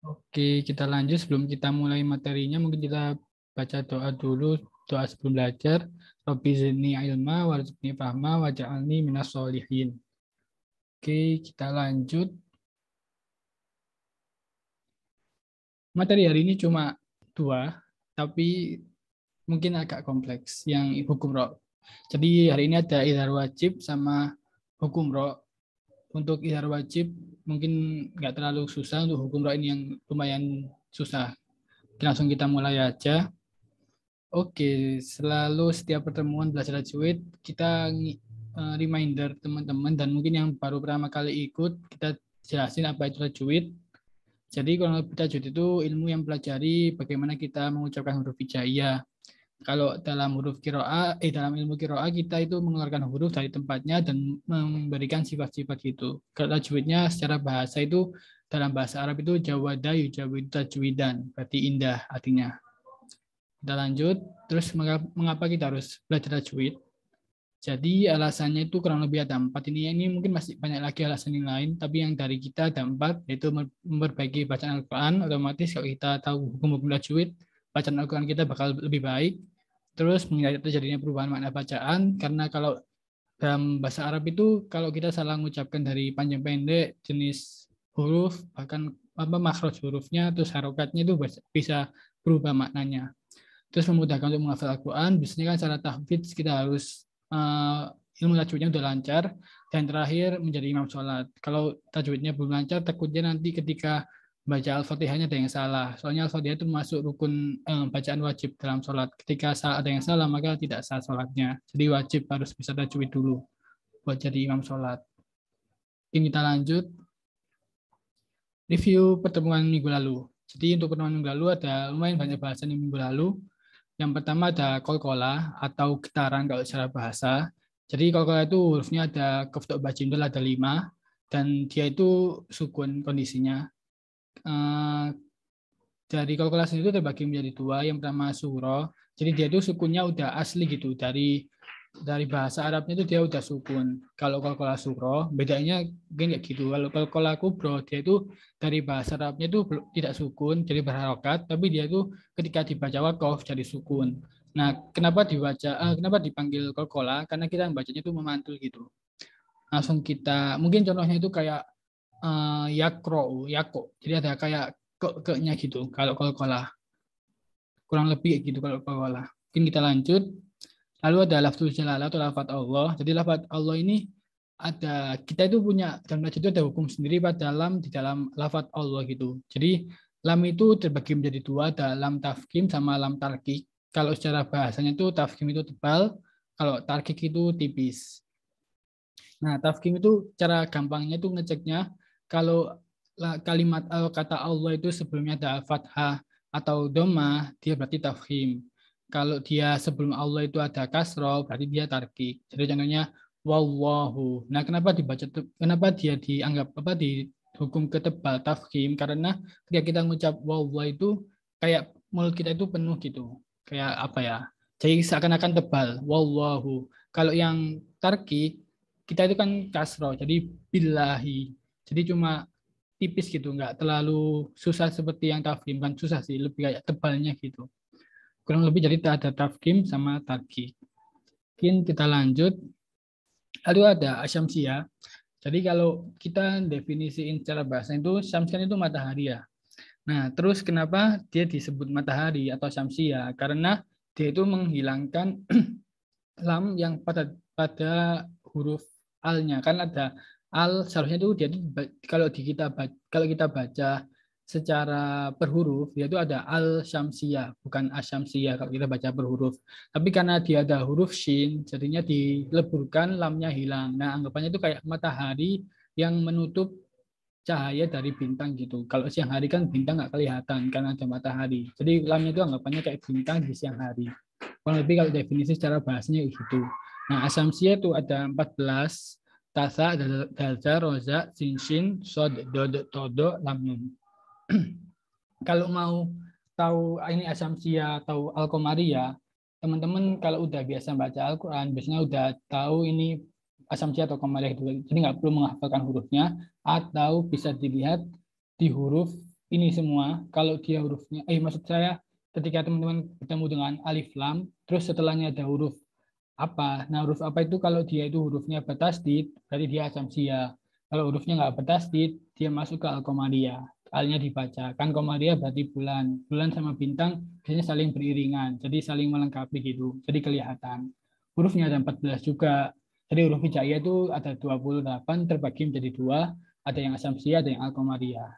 Oke, kita lanjut. Sebelum kita mulai materinya, mungkin kita baca doa dulu. Doa sebelum belajar. Rabbi zidni ilma, warzuqni fahma, waj'alni minas sholihin. Oke, kita lanjut. Materi hari ini cuma dua, tapi mungkin agak kompleks, yang hukum roh. Jadi hari ini ada idhar wajib sama hukum roh. Untuk idhar wajib mungkin nggak terlalu susah, untuk hukum roh ini yang lumayan susah. Langsung kita mulai aja. Oke, selalu setiap pertemuan belajar tajwid kita reminder teman-teman dan mungkin yang baru pertama kali ikut kita jelasin apa itu tajwid. Jadi kurang lebih tajwid itu ilmu yang pelajari bagaimana kita mengucapkan huruf hijaiyah. Kalau dalam huruf kiroa, dalam ilmu kiroa kita itu mengeluarkan huruf dari tempatnya dan memberikan sifat-sifat itu. Kalau tajwidnya secara bahasa itu dalam bahasa Arab itu jawada yujawid tajwidan, berarti indah artinya. Kita lanjut, terus mengapa kita harus belajar tajwid? Jadi alasannya itu kurang lebih ada empat. Ini mungkin masih banyak lagi alasan yang lain, tapi yang dari kita ada empat, yaitu memperbaiki bacaan Al-Quran. Otomatis kalau kita tahu hukum-hukum tajwid, bacaan Al-Quran kita bakal lebih baik. Terus menghindari terjadinya perubahan makna bacaan, karena kalau dalam bahasa Arab itu kalau kita salah mengucapkan dari panjang pendek, jenis huruf, bahkan apa makhraj hurufnya, terus harokatnya itu bisa berubah maknanya. Terus memudahkan untuk menghafal Al-Quran. Biasanya kan secara tahfidz kita harus ilmu tajwidnya udah lancar. Dan terakhir menjadi imam sholat. Kalau tajwidnya belum lancar, takutnya nanti ketika baca Al-Fatihahnya ada yang salah. Soalnya Al-Fatihah itu masuk rukun bacaan wajib dalam sholat. Ketika ada yang salah, maka tidak sah sholatnya. Jadi wajib harus bisa tajwid dulu buat jadi imam sholat. Ini kita lanjut. Review pertemuan minggu lalu. Jadi untuk pertemuan minggu lalu ada lumayan banyak bahasan di minggu lalu. Yang pertama ada kolkola atau getaran kalau secara bahasa. Jadi kolkola itu hurufnya ada keftok bajindul ada 5 dan dia itu sukun kondisinya. Dari kolkola sendiri itu terbagi menjadi dua. Yang pertama suro. Jadi dia itu sukunnya udah asli gitu dari bahasa Arabnya itu dia udah sukun. Kalau kolkola suro bedanya mungkin kayak gitu. Kalau kolkola kubro dia itu dari bahasa Arabnya itu tidak sukun jadi berharokat, tapi dia itu ketika dibaca wakof jadi sukun. Nah, kenapa dipanggil kolkola? Karena kita membacanya itu memantul gitu. Langsung kita mungkin contohnya itu kayak yakro, yako. Jadi ada kayak ke-nya gitu kalau kolkola. Kurang lebih kayak gitu kalau kolkola. Mungkin kita lanjut. Lalu ada lafzul jalalah atau lafaz Allah. Jadi lafaz Allah ini ada kita itu punya dalam belajar itu ada hukum sendiri pada lam di dalam lafaz Allah gitu. Jadi lam itu terbagi menjadi dua, ada lam tafkim sama lam tarkik. Kalau secara bahasanya itu tafkim itu tebal, kalau tarkik itu tipis. Nah, tafkim itu cara gampangnya itu ngeceknya kalau kalimat kata Allah itu sebelumnya ada fathah atau domah, dia berarti tafkhim. Kalau dia sebelum Allah itu ada kasroh, berarti dia tarkik. Jadi contohnya wallahu. Nah, kenapa dia dianggap apa dihukum ketebal tafkhim? Karena ketika kita mengucap wallah itu kayak mulut kita itu penuh gitu. Kayak apa ya? Jadi seakan-akan tebal. Wallahu. Kalau yang tarkik kita itu kan kasro, jadi billahi. Jadi cuma tipis gitu, nggak terlalu susah seperti yang tafkim, kan susah sih, lebih kayak tebalnya gitu. Kurang lebih jadi ada tafkim sama tarki. Mungkin kita lanjut. Lalu ada asyamsia. Jadi kalau kita definisiin secara bahasa itu, syamsian itu matahari ya. Nah, terus kenapa dia disebut matahari atau syamsia? Karena dia itu menghilangkan lam yang pada huruf alnya kan ada al seharusnya itu dia itu kalau kita baca secara per huruf dia itu ada al syamsiyah bukan asyamsiyah kalau kita baca per huruf, tapi karena dia ada huruf shin jadinya dileburkan lamnya hilang. Nah, anggapannya itu kayak matahari yang menutup cahaya dari bintang gitu. Kalau siang hari kan bintang nggak kelihatan karena ada matahari, jadi lamnya itu anggapannya kayak bintang di siang hari. Kurang lebih kalau definisi secara bahasanya gitu. Nah, asamsia itu ada 14. Tasa, dalza, roza, sinshin, sod, dodo, todo, lam, nun. Kalau mau tahu ini asamsia atau alkomaria, teman-teman kalau udah biasa baca Al-Quran, biasanya udah tahu ini asamsia atau komaria itu. Jadi nggak perlu menghafalkan hurufnya, atau bisa dilihat di huruf ini semua, kalau dia hurufnya, maksud saya ketika teman-teman bertemu dengan alif lam, terus setelahnya ada huruf apa. Nah, huruf apa itu kalau dia itu hurufnya bertasdid, berarti dia asamsia. Kalau hurufnya nggak bertasdid, dia masuk ke al-qamariyah. Alnya dibaca. Kan qamariyah berarti bulan. Bulan sama bintang biasanya saling beriringan, jadi saling melengkapi gitu. Jadi kelihatan. Hurufnya ada 14 juga. Jadi huruf hijaiyah itu ada 28 terbagi menjadi dua, ada yang asamsia, ada yang al-qamariyah.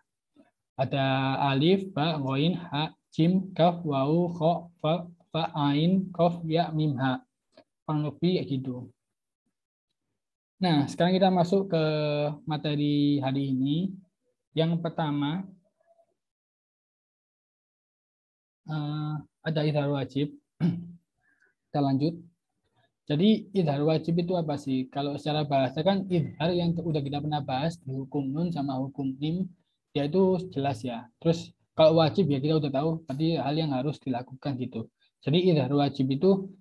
Ada alif, ba, ghain, ha, jim, kaf, wawu, kha, fa, ain, qaf, ya, mim, ha. Kurang lebih kayak gitu. Nah, sekarang kita masuk ke materi hari ini. Yang pertama, ada idhar wajib. Kita lanjut. Jadi idhar wajib itu apa sih? Kalau secara bahasa kan idhar yang udah kita pernah bahas di hukum nun sama hukum mim, ya itu jelas ya. Terus kalau wajib ya kita udah tahu, berarti hal yang harus dilakukan gitu. Jadi idhar wajib itu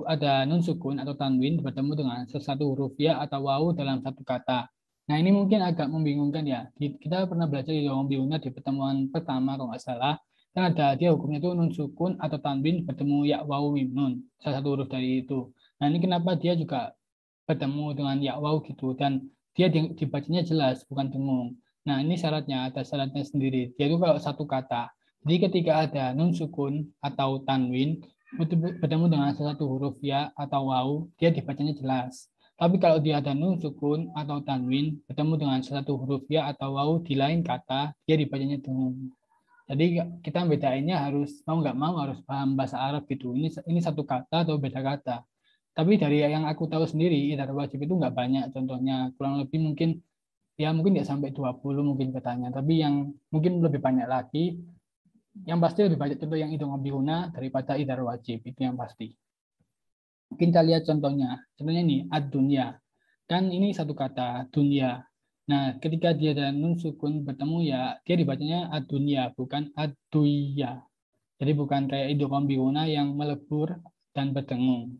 ada nun sukun atau tanwin bertemu dengan sesuatu huruf ya atau wawu dalam satu kata. Nah ini mungkin agak membingungkan ya. Kita pernah belajar di Lawang Biuna di pertemuan pertama kalau nggak salah. Kan ada dia hukumnya itu nun sukun atau tanwin bertemu ya wawu mim nun. Salah satu huruf dari itu. Nah ini kenapa dia juga bertemu dengan ya wow gitu dan dia dibacanya jelas bukan dengung. Nah ini syaratnya ada syaratnya sendiri. Dia itu kalau satu kata. Jadi ketika ada nun sukun atau tanwin bertemu dengan satu huruf ya atau waw dia dibacanya jelas. Tapi kalau dia ada nun sukun atau tanwin bertemu dengan satu huruf ya atau waw di lain kata dia dibacanya dengung. Jadi kita bedainnya harus mau nggak mau harus paham bahasa Arab gitu. Ini satu kata atau beda kata. Tapi dari yang aku tahu sendiri, idhar wajib itu nggak banyak. Contohnya kurang lebih mungkin ya mungkin nggak sampai 20 mungkin katanya. Tapi yang mungkin lebih banyak lagi, yang pasti lebih banyak contoh yang idgham bihuna daripada idhar wajib. Itu yang pasti. Mungkin kita lihat contohnya. Contohnya ini ad-dunya. Kan ini satu kata, dunya. Nah, ketika dia dan nun sukun bertemu ya, dia dibacanya ad-dunya, bukan ad-duya. Jadi bukan kayak idgham bihuna yang melebur dan berdengung.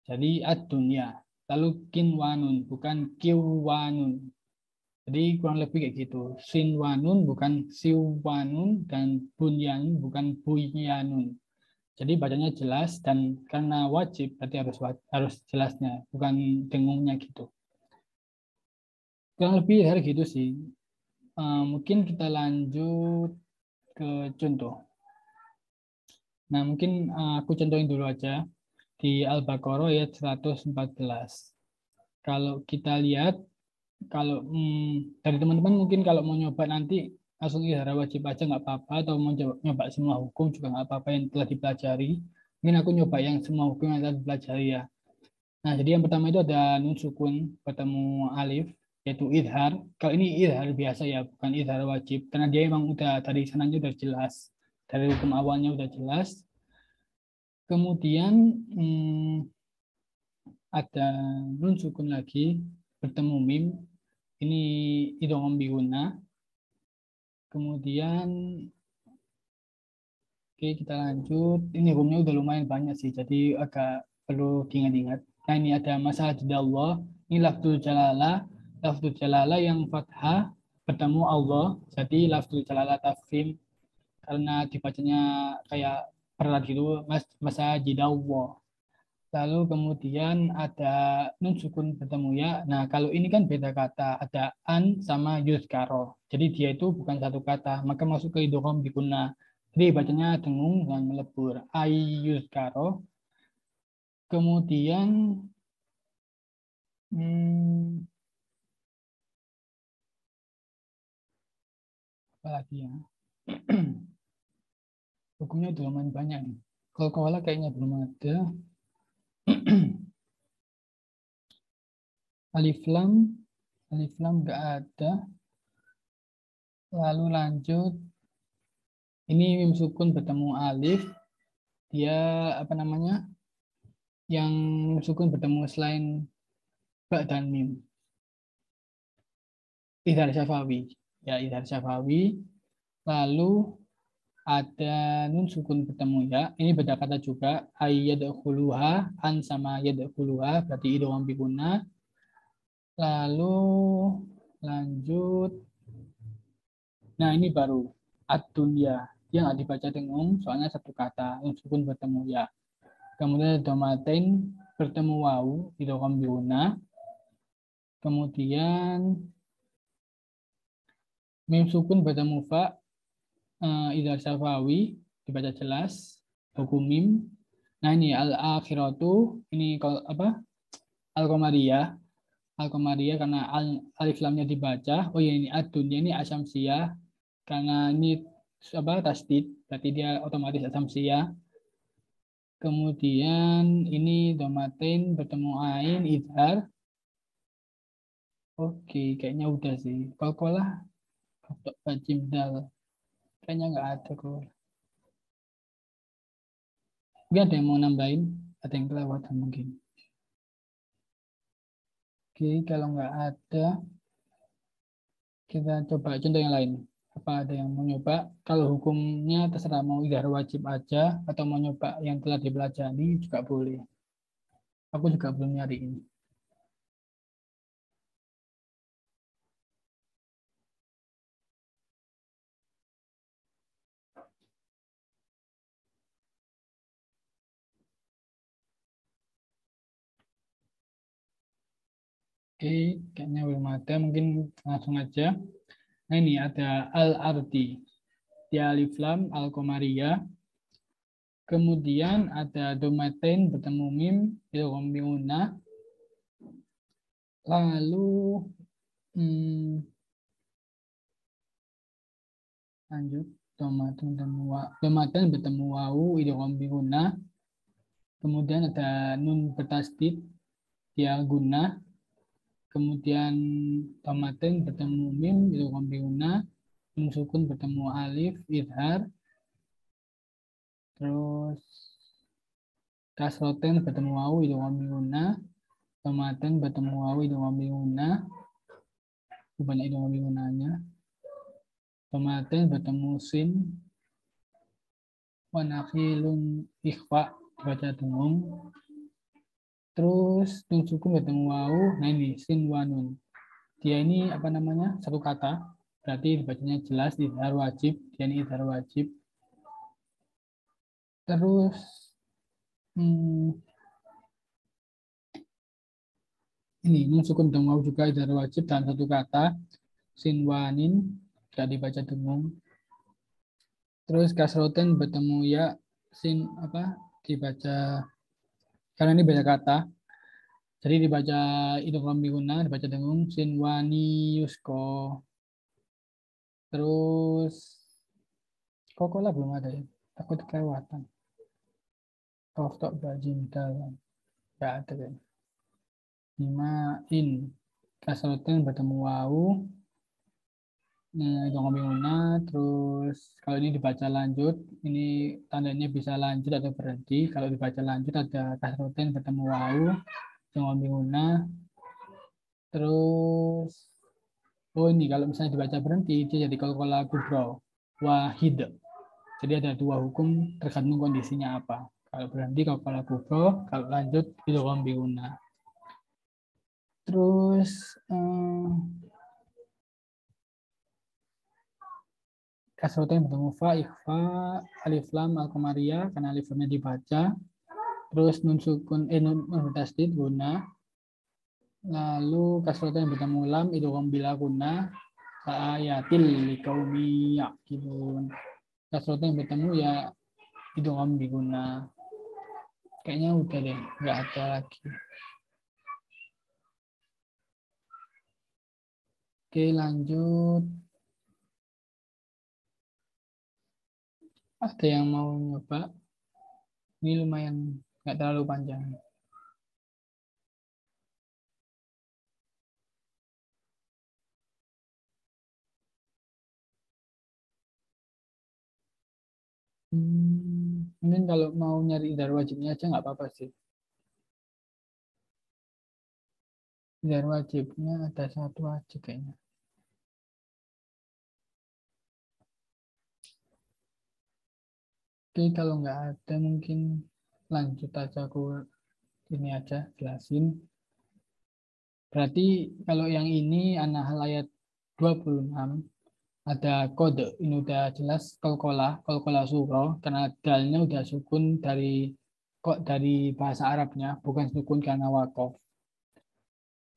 Jadi ad-dunya. Lalu kinwanun, bukan kiwanun. Jadi kurang lebih kayak gitu. Sinwanun bukan siwanun dan bunyanun bukan buyanun. Jadi bacanya jelas dan karena wajib berarti harus jelasnya, bukan dengungnya gitu. Kurang lebih hari gitu sih. Mungkin kita lanjut ke contoh. Nah, mungkin aku contohin dulu aja di Al-Baqarah ayat 114. Kalau kita lihat, kalau dari teman-teman mungkin kalau mau nyoba nanti langsung idhara wajib aja nggak apa-apa, atau mau nyoba semua hukum juga nggak apa-apa yang telah dipelajari. Mungkin aku nyoba yang semua hukum yang telah dipelajari ya. Nah, jadi yang pertama itu ada nun sukun bertemu alif, yaitu idhar. Kalau ini idhar biasa ya, bukan idhar wajib, karena dia emang udah dari sananya udah jelas, dari hukum awalnya udah jelas. Kemudian ada nun sukun lagi bertemu mim, ini idgham bihuna. Kemudian oke kita lanjut. Ini hukumnya udah lumayan banyak sih, jadi agak perlu diingat-ingat. Nah ini ada masalah jeda Allah. Ini lafzul jalalah yang fathah bertemu Allah. Jadi lafzul jalalah tafkhim karena dibacanya kayak berat gitu, masa jeda Allah. Lalu kemudian ada nun sukun bertemu ya. Nah, kalau ini kan beda kata, ada an sama yuzkaro. Jadi dia itu bukan satu kata, maka masuk ke idgham biguna. Jadi bacanya dengung dan melebur. Ay yuzkaro. Kemudian hmm, apa lagi ya? Hukumnya udah lumayan banyak nih. Kalau koala kayaknya belum ada. Alif lam nggak ada. Lalu lanjut. Ini mim sukun bertemu alif. Dia apa namanya? Yang sukun bertemu selain ba dan mim. Idhar syafawi. Ya, idhar syafawi. Lalu ada nun sukun bertemu ya. Ini beda kata juga. Ayyadkhuluha, an sama yadkhuluha berarti idgham biguna. Lalu lanjut. Nah, ini baru. ad-dunya. Dia nggak dibaca dengung, soalnya satu kata, nun sukun bertemu ya. Kemudian domaten bertemu wawu, idgham biuna. Kemudian mim sukun bertemu fa, idhar syafawi, dibaca jelas, hukum mim. Nah ini al-akhiratu, ini kalau apa? Al-Qamariyah. Al-Qamariyah karena alif lamnya dibaca. Oh ya ini ad-dunya ini asyamsiyah karena ini apa tasdid, berarti dia otomatis asyamsiyah. Kemudian ini domaten bertemu ain idhar. Oke, kayaknya udah sih. Kalau untuk bajim dal, kayaknya nggak ada kok. Mungkin ada yang mau nambahin, ada yang kelewatan mungkin. Oke, kalau nggak ada, kita coba contoh yang lain. Apa ada yang mau nyoba? Kalau hukumnya terserah mau idhar wajib aja atau mau nyoba yang telah dipelajari juga boleh. Aku juga belum nyari ini. Oke, kayaknya belum ada. Mungkin langsung aja. Nah ini ada al-ardi. Di alif lam al-qamariyah. Kemudian ada domaten bertemu mim, idgham miuna. Lalu hmm, lanjut domaten bertemu wawu, idgham miuna. Kemudian ada nun bertasdid, dia guna. Kemudian domaten bertemu mim, idgham miuna. Nun sukun bertemu alif, idhar. Terus kasroten bertemu wawu, idgham miuna. Domaten bertemu wawu, idgham miuna. Banyak idgham miunanya. Domaten bertemu sin, wanafilun ikhfa, dibaca dengung. Terus nun sukun bertemu wawu, nah ini sin wanun. Dia ini apa namanya? Satu kata, berarti dibacanya jelas, idhar wajib, dia ini idhar wajib. Terus hmm, ini nun sukun bertemu wawu juga idhar wajib dalam satu kata, sin wanin, tidak dibaca dengung. Terus kasroten bertemu ya, sin apa? Dibaca karena ini banyak kata. Jadi dibaca idgham biguna, dibaca dengung sinwani yusko. Terus kokola belum ada ya. Takut kelewatan. Koftok bajin dalam. Gak ada kan. Lima in. Kasroten bertemu wawu. Idgham biguna. Terus kalau ini dibaca lanjut, ini tandanya bisa lanjut atau berhenti. Kalau dibaca lanjut ada kasroten bertemu wawu. Idgham biguna. Terus oh ini kalau misalnya dibaca berhenti dia jadi qalqalah kubra wahid. Jadi ada dua hukum tergantung kondisinya apa. Kalau berhenti qalqalah kubra, kalau lanjut idgham biguna. Terus kasroten bertemu fa ikhfa alif lam al-qamariyah karena alif lamnya dibaca. Terus nun sukun nun bertasdid guna. Lalu kasroten bertemu lam idgham bila guna ayatil liqaumi yaqilun. Kasroten bertemu ya idgham biguna. Kayaknya udah deh, nggak ada lagi. Oke, lanjut. Ada yang mau nyoba? Ini lumayan nggak terlalu panjang. Mungkin kalau mau nyari idhar wajibnya aja nggak apa-apa sih. Idhar wajibnya ada satu aja kayaknya. Oke, kalau nggak ada mungkin lanjut aja aku ini aja jelasin. Berarti kalau yang ini An-Nahl ayat 26 ada kode, ini udah jelas kolkola suro, karena dalnya udah sukun dari bahasa Arabnya, bukan sukun karena wakof.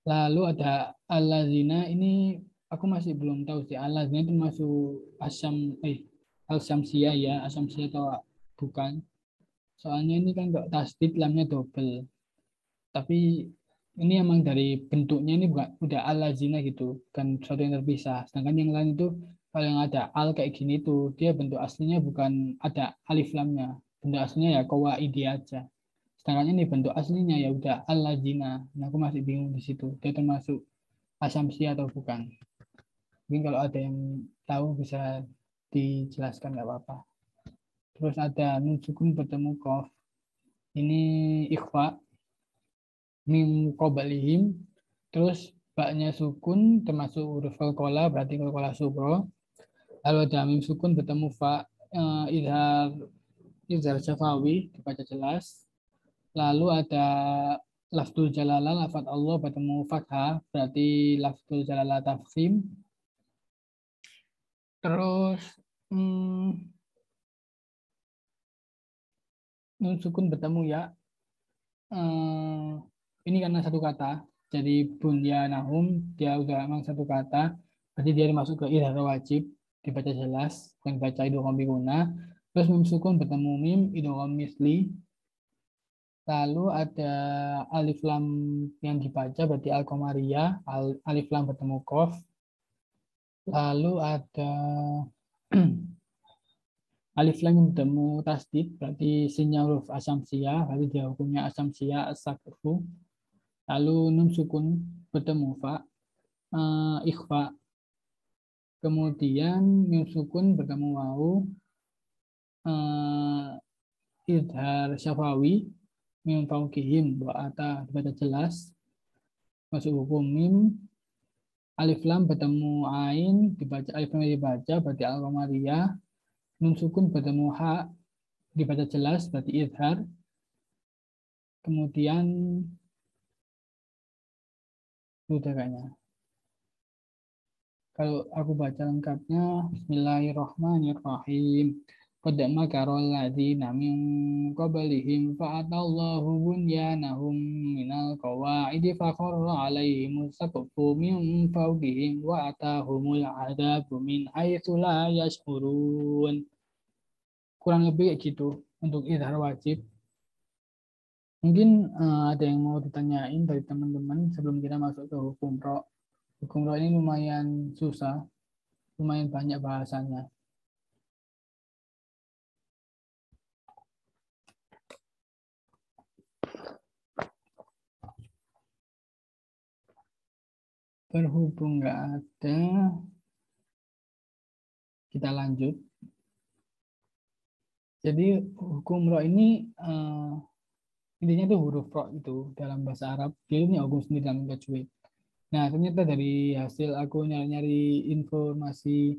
Lalu ada allazina, ini aku masih belum tahu sih, allazina itu masuk al-syamsiyah ya, asamsiyah atau bukan. Soalnya ini kan nggak tasdid, lamnya double. Tapi ini emang dari bentuknya ini bukan udah allazina gitu, kan suatu yang terpisah. Sedangkan yang lain itu kalau yang ada al kayak gini tuh, dia bentuk aslinya bukan ada alif lamnya. Bentuk aslinya ya qawaidi aja. Sedangkan ini bentuk aslinya ya udah allazina. Nah, aku masih bingung di situ. Dia termasuk asamsi atau bukan. Mungkin kalau ada yang tahu bisa dijelaskan nggak apa-apa. Terus ada nun sukun bertemu qaf. Ini ikhfa min qablihim. Terus baknya sukun termasuk huruf qalqalah berarti qalqalah subro. Lalu ada mim sukun bertemu fa, izhar syafawi dibaca jelas. Lalu ada lafzul jalalah, lafaz Allah bertemu fathah berarti lafzul jalalah tafkhim. Terus nun sukun bertemu ya. Eh, ini karena satu kata. Jadi bunyanahum dia udah emang satu kata. Berarti dia masuk ke idhar wajib, dibaca jelas dan baca idgham biguna. Terus mim sukun bertemu mim idgham misli. Lalu ada alif lam yang dibaca berarti al-qamariyah, alif lam bertemu qaf. Lalu ada alif lam yang bertemu tasdid berarti sinyal huruf asamsiyah, berarti dia hukumnya asamsiyah as-sakfu. Lalu nun sukun bertemu fa, ikhfa. Kemudian nun sukun bertemu wau, idhar syafawi, mim fauqihim wa ata dibaca jelas, masuk hukum mim. Alif lam bertemu ain, dibaca alif lam dibaca berarti al-qamariyah. Nun sukun bertemu ha, dibaca jelas berarti idhar. Kemudian sudah kayaknya. Kalau aku baca lengkapnya, Bismillahirrahmanirrahim. Qad makarul ladzina min qablihim fa'atallahu bunyanahum minal qawa'idi faqarra 'alaihimus saqfu min fawqihim wa atahumul 'adzabu min haitsu la yash'urun. Kurang lebih kayak gitu untuk izhar wajib. Mungkin ada yang mau ditanyain dari teman-teman sebelum kita masuk ke hukum ro. Hukum ro ini lumayan susah, lumayan banyak bahasanya. Berhubung nggak ada, kita lanjut. Jadi hukum ro ini intinya tuh huruf ro itu dalam bahasa Arab dia punya hukum sendiri dalam tajwid. Nah ternyata dari hasil aku nyari-nyari informasi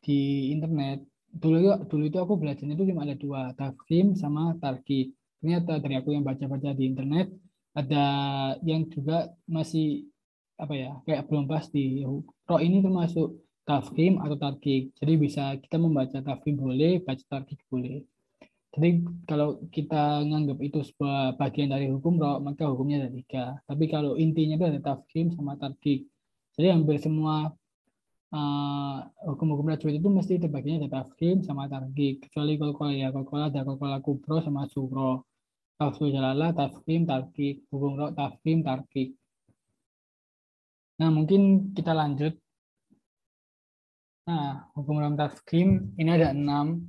di internet, dulu itu aku belajarnya itu cuma ada dua, tafkhim sama tarkik. Ternyata dari aku yang baca-baca di internet ada yang juga masih apa ya kayak belum pasti. Ro ini termasuk tafkhim atau tarkik. Jadi bisa kita membaca tafkhim boleh, baca tarkik boleh. Jadi kalau kita nganggap itu sebuah bagian dari hukum roh, maka hukumnya ada tiga. Tapi kalau intinya itu ada tafkhim sama tarkik. Jadi hampir semua uh, hukum-hukum tajwid itu mesti terbaginya ada tafkhim sama tarkik. Kecuali kalau ya kalau ada kalau kubro sama suro. Tafsir jalalah, tafkhim, tarkik. Hukum roh, tafkhim, tarkik. Nah mungkin kita lanjut. Nah hukum roh tafkhim ini ada 6.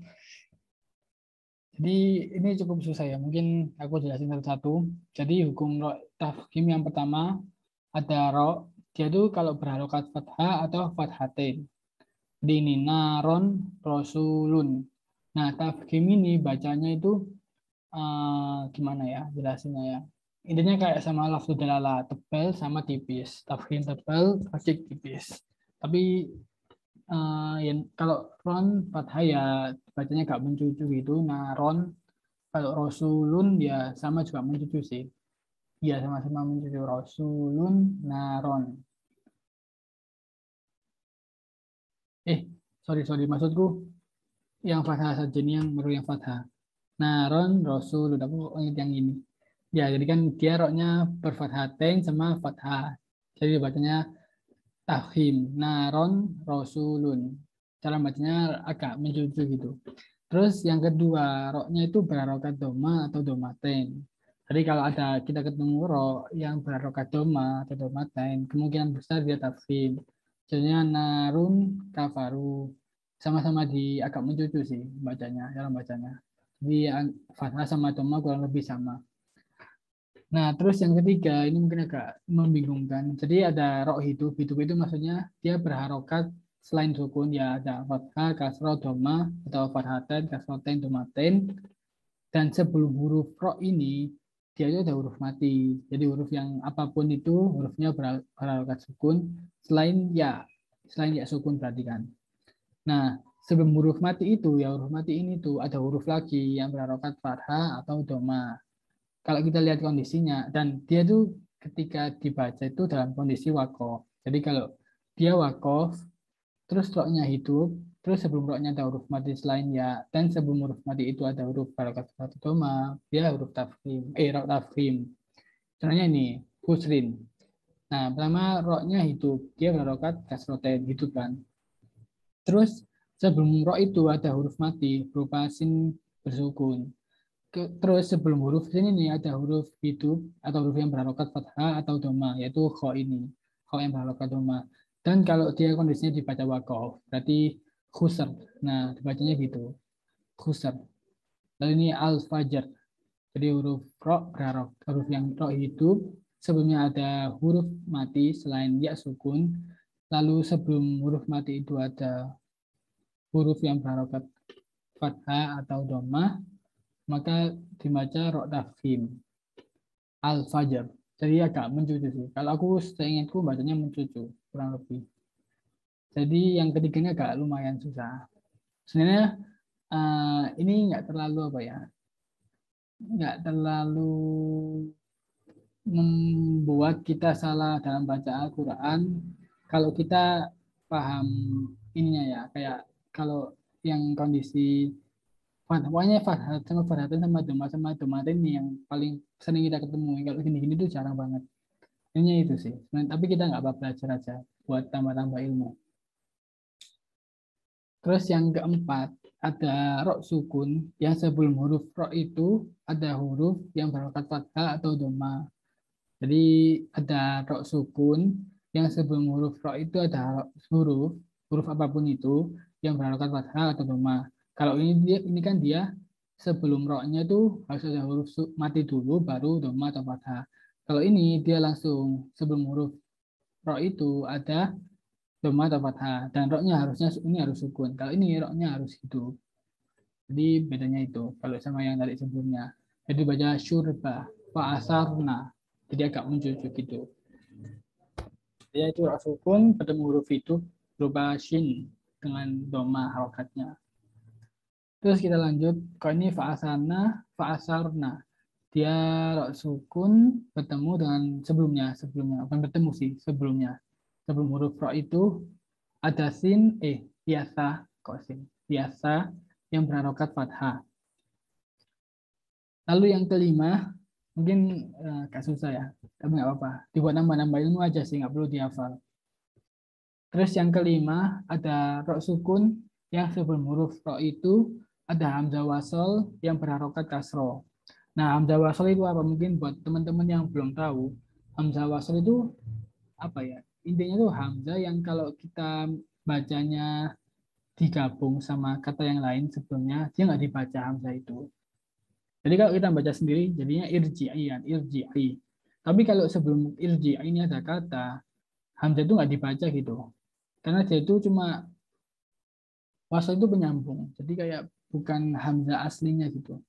Jadi ini cukup susah ya. Mungkin aku jelasin satu-satu. Jadi hukum ro tafkhim yang pertama ada ro. Dia itu kalau berharokat fathah atau fathatain. Jadi ini naron rosulun. Nah tafkhim ini bacanya itu gimana ya jelasinnya ya. Intinya kayak sama lafzu dalalah tebal sama tipis. Tafkhim tebal, fasik tipis. Tapi kalau ron fathah ya bacanya gak mencucu gitu. Nah ron kalau Rasulun ya sama juga mencucu sih. Ya sama-sama mencucu Rasulun Naron. sorry maksudku yang fathah saja ini yang baru yang fathah. Naron Rasul, udah aku ingat yang ini. Ya, jadi kan dia roknya berfathatain sama fathah. Jadi bacanya tafhim. Naron Rasulun. Cara bacanya agak mencucu gitu. Terus yang kedua, roknya itu berharokat doma atau domaten. Jadi kalau ada kita ketemu rok yang berharokat doma atau domaten, kemungkinan besar dia tafhim. Contohnya narun kafaru. Sama-sama di agak mencucu sih bacanya, cara bacanya. Jadi fathah sama doma kurang lebih sama. Nah, terus yang ketiga ini mungkin agak membingungkan. Jadi ada rok hidup. Hidup itu maksudnya dia berharokat selain sukun ya ada fathah, kasroh, doma atau fathaten, kasroten, domaten. Dan sebelum huruf rok ini dia itu ada huruf mati. Jadi huruf yang apapun itu hurufnya berharokat sukun selain ya sukun berarti kan. Nah, sebelum huruf mati itu ya huruf mati ini tuh ada huruf lagi yang berharokat fathah atau doma. Kalau kita lihat kondisinya dan dia tuh ketika dibaca itu dalam kondisi wakof. Jadi kalau dia wakof terus roknya hidup, terus sebelum roknya ada huruf mati selain ya, dan sebelum huruf mati itu ada huruf harokat satu doma, dia huruf tafkhim, rok tafkhim. Contohnya ini husrin. Nah, pertama roknya hidup, dia berharokat kasroten hidup kan. Terus sebelum rok itu ada huruf mati berupa sin bersukun. Terus sebelum huruf sin ini ada huruf hidup atau huruf yang berharokat fathah atau doma, yaitu kho ini. Kho yang berharokat doma. Dan kalau dia kondisinya dibaca wakof, berarti khusar. Nah, dibacanya gitu. Khusar. Lalu ini al-fajar. Jadi huruf ro berharok. Huruf yang ro hidup, sebelumnya ada huruf mati selain ya sukun. Lalu sebelum huruf mati itu ada huruf yang berharokat fathah atau doma, maka dibaca rok tafkhim al-fajr. Jadi agak mencucu sih. Kalau aku seingatku bacanya mencucu kurang lebih. Jadi yang ketiganya agak lumayan susah. Sebenarnya ini nggak terlalu apa ya, nggak terlalu membuat kita salah dalam baca Al-Quran kalau kita paham ininya ya, kayak kalau yang kondisi pokoknya sama domaten ini yang paling sering kita ketemu. Kalau gini-gini tuh jarang banget. Ini itu sih. Tapi kita nggak apa-apa belajar aja buat tambah-tambah ilmu. Terus yang keempat, ada rok sukun yang sebelum huruf rok itu ada huruf yang berharokat fathah atau doma. Jadi ada rok sukun yang sebelum huruf rok itu ada huruf apapun itu yang berharokat fathah atau doma. Kalau ini kan dia sebelum roknya itu harus ada huruf mati dulu baru doma atau fathah. Kalau ini dia langsung sebelum huruf rok itu ada doma atau fathah dan roknya harusnya ini harus sukun. Kalau ini roknya harus hidup. Jadi bedanya itu kalau sama yang tadi sebelumnya. Jadi baca syurba, fa'asarna. Jadi agak mencucuk gitu. Dia itu rok sukun bertemu huruf hidup berupa shin dengan doma harokatnya. Terus kita lanjut ke ini fa'asarna, fa'asarna. Dia rok sukun bertemu dengan sebelumnya bukan bertemu sih sebelumnya. Sebelum huruf rok itu ada sin biasa kok sin biasa yang berharokat fathah. Lalu yang kelima mungkin agak susah ya, tapi nggak apa-apa. Dibuat nambah-nambah ilmu aja sih, nggak perlu dihafal. Terus yang kelima ada rok sukun yang sebelum huruf rok itu ada hamzah wasol yang berharokat kasro. Nah, hamzah wasol itu apa? Mungkin buat teman-teman yang belum tahu, hamzah wasol itu apa ya? Intinya tuh hamzah yang kalau kita bacanya digabung sama kata yang lain sebelumnya, dia nggak dibaca hamzah itu. Jadi kalau kita baca sendiri, jadinya irji'ian, irji'i. Tapi kalau sebelum irji'i ini ada kata, hamzah itu nggak dibaca gitu. Karena dia itu cuma wasal itu penyambung. Jadi kayak bukan hamzah aslinya gitu.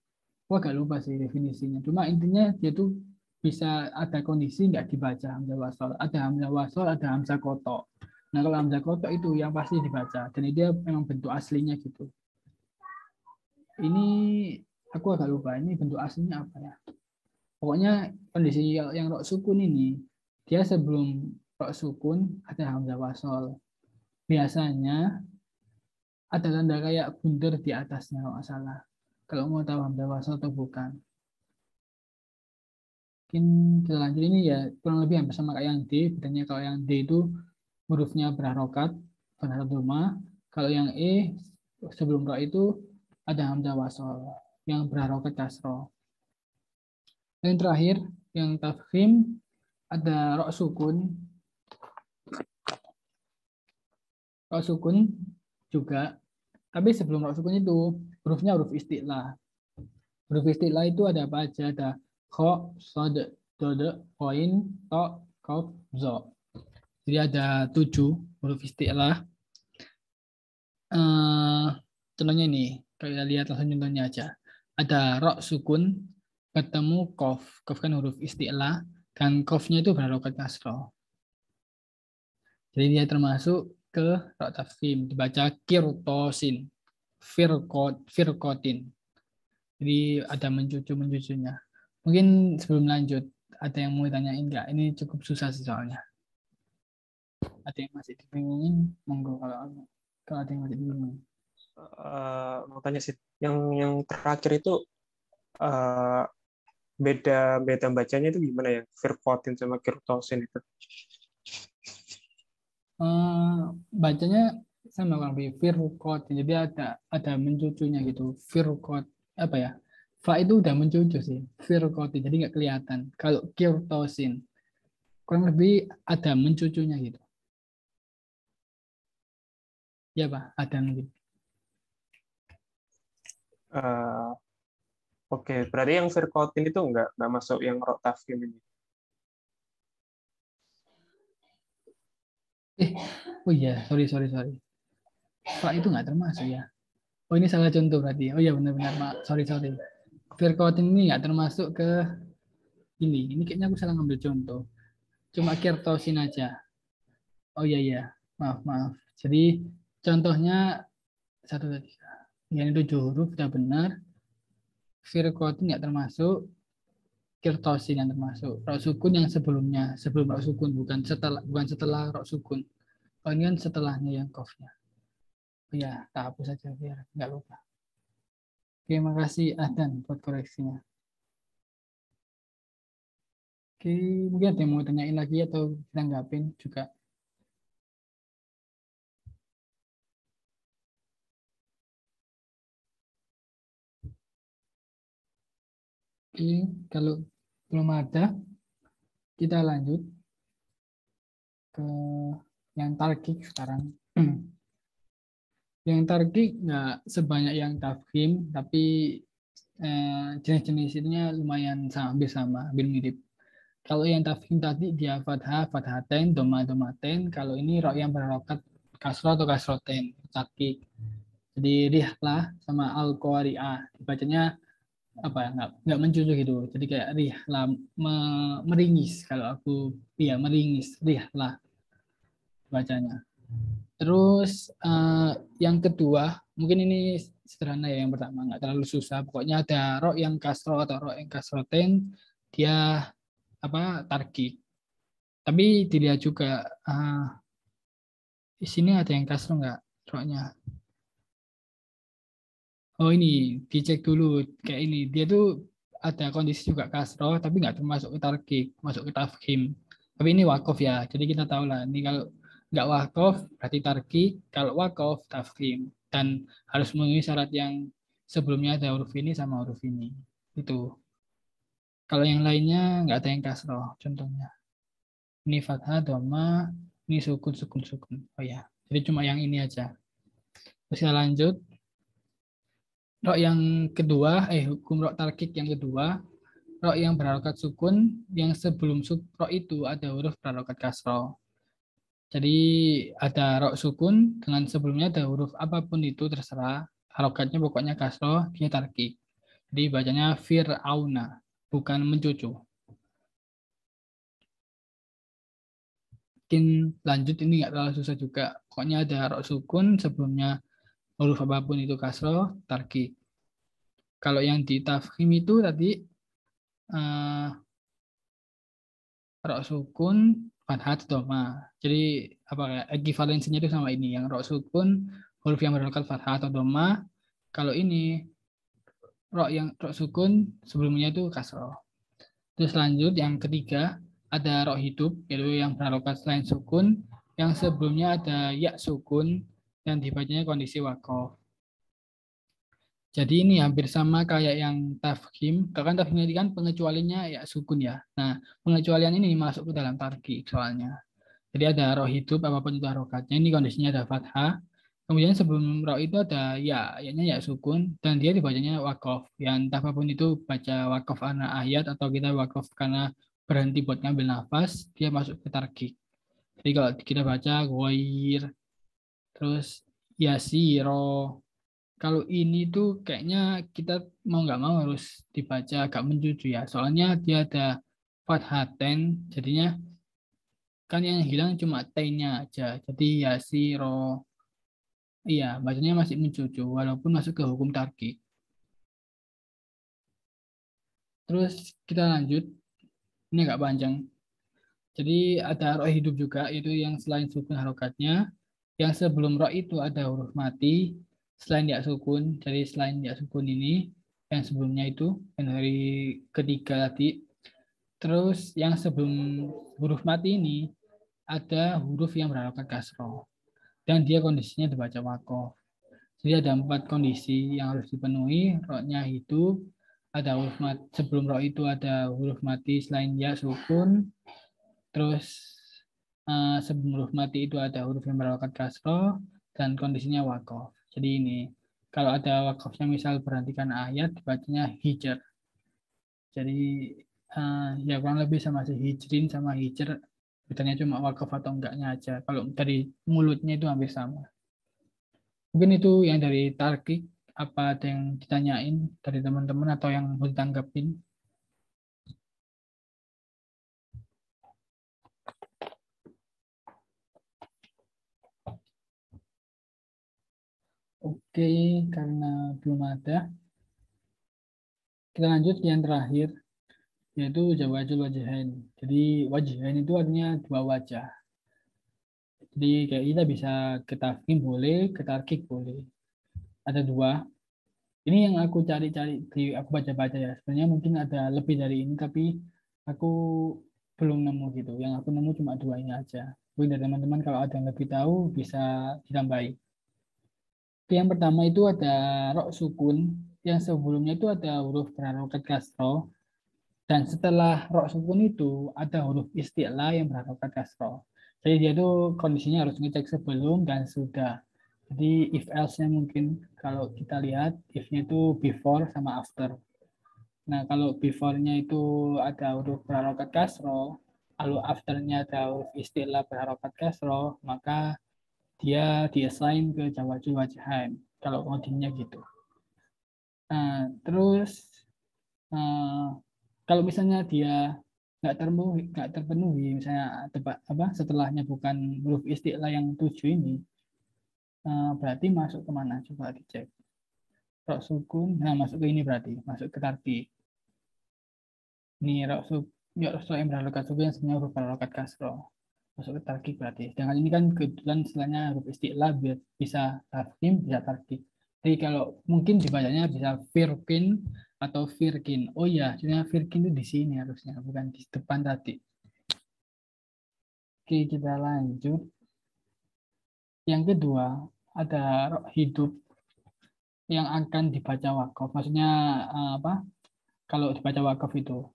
Wah, gak lupa sih definisinya. Cuma intinya dia itu bisa ada kondisi nggak dibaca hamzah wasal. Ada hamzah wasal, ada hamzah kotok. Nah, kalau hamzah kotok itu yang pasti dibaca. Dan dia memang bentuk aslinya gitu. Ini aku agak lupa. Ini bentuk aslinya apa ya? Pokoknya kondisi yang rok sukun ini, dia sebelum rok sukun ada hamzah wasal. Biasanya ada tanda kayak bundar di atasnya kalau nggak salah. Kalau mau tahu hamzah wasal atau bukan. Mungkin kita lanjut ini ya kurang lebih hampir sama kayak yang D. Bedanya kalau yang D itu hurufnya berharokat, fathah dhamma. Kalau yang E sebelum ro itu ada hamzah wasal yang berharokat kasroh. Yang terakhir yang tafkhim ada ro sukun. Ro sukun juga. Tapi sebelum ro sukun itu hurufnya huruf istilah. Huruf istilah itu ada apa aja? Ada kho, sod, dode, koin, to, kof, zo. Jadi ada 7 huruf istilah. Contohnya ini, kita lihat langsung contohnya aja. Ada ro sukun ketemu kof. Kof kan huruf istilah dan kofnya itu berharokat kasroh. Jadi dia termasuk ke ro tafkhim, dibaca kirtosin, firkotin. Jadi ada mencucu-mencucunya. Mungkin sebelum lanjut, ada yang mau ditanyain nggak? Ini cukup susah sih soalnya. Ada yang masih dibingungin, monggo kalau ada yang masih dibingungin. Mau tanya sih, yang terakhir itu beda bacanya itu gimana ya? Firkotin sama kirtosin itu. Bacanya sama kurang lebih firkot. Jadi ada mencucunya gitu. Firkot apa ya? Fa itu udah mencucu sih. Firkotin. Jadi nggak kelihatan. Kalau kirtosin kurang lebih ada mencucunya gitu. Ya Pak, ada mungkin. Oke, berarti yang firkotin itu nggak masuk yang ro tafkhim ini. Oh iya, sorry. Fa itu nggak termasuk ya. Oh ini salah contoh berarti. Oh iya benar-benar, Pak. Sorry. Firkotin ini nggak termasuk ke ini. Ini kayaknya aku salah ngambil contoh. Cuma kirtosin aja. Oh iya. Maaf. Jadi contohnya satu tadi. Yang 7 huruf udah benar. Firkotin nggak termasuk. Kirtosin yang termasuk. Rok sukun yang sebelumnya. Sebelum rok sukun. Bukan setelah rok sukun. Oh ini kan setelahnya yang kofnya. Oh ya, tak hapus saja biar nggak lupa. Terima kasih Adan buat koreksinya. Oke, mungkin ada yang mau tanyain lagi atau kita tanggapin juga. Oke, kalau belum ada, kita lanjut ke yang tarkik sekarang. Yang tarkik nggak sebanyak yang tafkhim, tapi jenis-jenisnya lumayan hampir sama, hampir mirip. Kalau yang tafkhim tadi dia fathah, fathaten, doma, domaten. Kalau ini ro yang berharokat kasro atau kasroten, tarkik. Jadi rihlah sama al-qari'ah. Dibacanya apa ya, nggak mencucu gitu. Jadi kayak rihlah, meringis. Kalau aku, iya meringis, rihlah bacanya. Terus yang kedua, mungkin ini sederhana ya yang pertama, nggak terlalu susah. Pokoknya ada ro yang kasro atau ro yang kasroten, dia apa tarkik. Tapi dilihat juga di sini ada yang kasro nggak roknya. Oh ini dicek dulu kayak ini. Dia tuh ada kondisi juga kasro, tapi nggak termasuk ke tarkik, masuk ke tafkhim. Tapi ini wakof ya, jadi kita tahu lah. Ini kalau nggak wakof berarti tarkik, kalau wakof tafkhim. Dan harus memenuhi syarat yang sebelumnya ada huruf ini sama huruf ini. Itu. Kalau yang lainnya nggak ada yang kasro, contohnya. Ini fathah, dhamma, ini sukun. Oh ya, jadi cuma yang ini aja. Terus kita lanjut. Rok yang kedua, hukum rok tarkik yang kedua, rok yang berharokat sukun, yang sebelum rok itu ada huruf berharokat kasro. Jadi ada rok sukun, dengan sebelumnya ada huruf apapun itu terserah, harokatnya pokoknya kasro, dia tarkik. Jadi bacanya fir'auna, bukan mencucu. Mungkin lanjut, ini nggak terlalu susah juga. Pokoknya ada rok sukun, sebelumnya huruf apapun itu kasro, tarkik. Kalau yang di tafkhim itu tadi rok sukun, fathat, doma. Jadi apa kayak ekivalensinya itu sama ini. Yang rok sukun huruf yang berharokat fathah atau dhamma. Kalau ini ro sukun sebelumnya itu kasroh. Terus lanjut yang ketiga ada ro hidup yaitu yang berharokat selain sukun, yang sebelumnya ada ya sukun dan dibacanya kondisi wakof. Jadi ini hampir sama kayak yang tafkhim. Kan tafkhim ini kan pengecualiannya ya sukun ya. Nah, pengecualian ini masuk ke dalam tarkik soalnya. Jadi ada roh hidup apapun itu harokatnya. Ini kondisinya ada fathah. Kemudian sebelum roh itu ada ya, ayatnya ya sukun dan dia dibacanya wakof. Yang entah apapun itu baca wakof karena ayat atau kita wakof karena berhenti buat ngambil nafas, dia masuk ke tarkik. Jadi kalau kita baca goir, terus yasiro, kalau ini tuh kayaknya kita mau nggak mau harus dibaca agak mencucu ya. Soalnya dia ada fathaten, jadinya kan yang hilang cuma T-nya aja. Jadi ya si ro, iya bacanya masih mencucu walaupun masuk ke hukum tarkik. Terus kita lanjut, ini agak panjang. Jadi ada roh hidup juga, itu yang selain sukun harokatnya. Yang sebelum roh itu ada huruf mati, selain ya sukun. Jadi selain ya sukun ini, yang sebelumnya itu, yang dari ketiga tadi. Terus yang sebelum huruf mati ini, ada huruf yang berharokat kasroh. Dan dia kondisinya dibaca wakof. Jadi ada 4 kondisi yang harus dipenuhi. Rohnya hidup, ada huruf mati, sebelum roh itu ada huruf mati selain ya sukun. Terus sebelum huruf mati itu ada huruf yang berharokat kasroh dan kondisinya wakof. Jadi ini kalau ada wakofnya misal berhentikan ayat dibacanya hijr. Jadi ya kurang lebih sama si hijrin sama hijr, bedanya cuma wakof atau enggaknya aja. Kalau dari mulutnya itu hampir sama. Mungkin itu yang dari tarkik. Apa ada yang ditanyain dari teman-teman atau yang mau ditanggapin? Oke, karena belum ada, kita lanjut yang terakhir, yaitu zawajul wajhain. Jadi wajhain itu artinya dua wajah. Jadi kayak kita bisa ke tafkhim boleh, ke tarkik boleh. Ada dua. Ini yang aku cari-cari, aku baca-baca ya. Sebenarnya mungkin ada lebih dari ini, tapi aku belum nemu gitu. Yang aku nemu cuma dua ini aja. Mungkin dari teman-teman kalau ada yang lebih tahu bisa ditambahi. Yang pertama itu ada rok sukun, yang sebelumnya itu ada huruf berharokat kasroh, dan setelah rok sukun itu ada huruf isti'la yang berharokat kasroh. Jadi dia itu kondisinya harus ngecek sebelum dan sudah. Jadi if else-nya mungkin kalau kita lihat if-nya itu before sama after. Nah kalau before-nya itu ada huruf berharokat kasroh, lalu after-nya ada huruf isti'la berharokat kasroh, maka dia di-assign ke Jawazul Wajhain. Kalau codingnya gitu. Nah, terus uh, kalau misalnya dia nggak terpenuhi misalnya apa setelahnya bukan huruf istilah yang 7 ini, berarti masuk kemana? Coba dicek. Rok sukun, nah masuk ke ini berarti, masuk ke tarki. Ini rok sukun, yang berharokat sukun yang sebenarnya huruf berharokat kasro. Masuk ke tarki berarti. Sedangkan ini kan kebetulan istilahnya huruf istilah biar bisa tarkim, bisa tarki. Jadi kalau mungkin dibacanya bisa firkin atau firkin. Oh iya, sebenarnya firkin itu di sini harusnya, bukan di depan tadi. Oke, kita lanjut. Yang kedua, ada roh hidup yang akan dibaca wakaf. Maksudnya apa? Kalau dibaca wakaf itu.